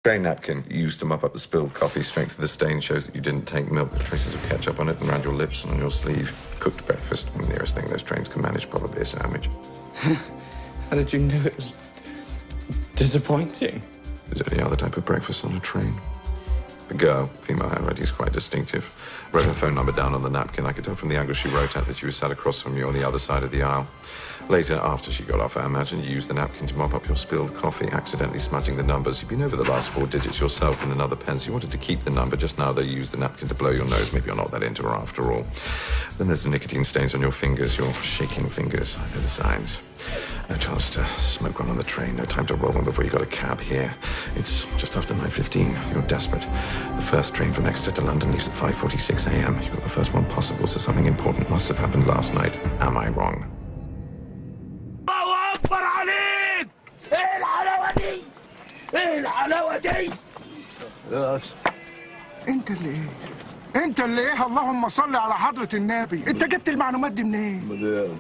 Tray napkin used to mop up the spilled coffee. Strength of the stain shows that you didn't take milk. The traces of ketchup on it and around your lips and on your sleeve. Cooked breakfast. The nearest thing those trains can manage, probably a sandwich. How did you know it was disappointing? Is there any other type of breakfast on a train? The girl, female handwriting is quite distinctive. Wrote her phone number down on the napkin. I could tell from the angle she wrote at that she was sat across from you on the other side of the aisle. Later, after she got off, I imagine you used the napkin to mop up your spilled coffee, accidentally smudging the numbers. You'd been over the last 4 digits yourself in another pen, so you wanted to keep the number. Just now they used the napkin to blow your nose. Maybe you're not that into her after all. Then there's the nicotine stains on your fingers, your shaking fingers. I know the signs. No chance to smoke one on the train. No time to roll one before you got a cab here. It's just after 9:15. You're desperate. The first train from Exeter to London leaves at 5:46 a.m. You got the first one possible, so something important must have happened last night. Am I wrong? الله أكبر عليك! إيه الحلاوة دي؟ إيه الحلاوة دي؟ انت اللي ايه اللهم صل على حضرة النبي. انت جبت المعلومات دي منين؟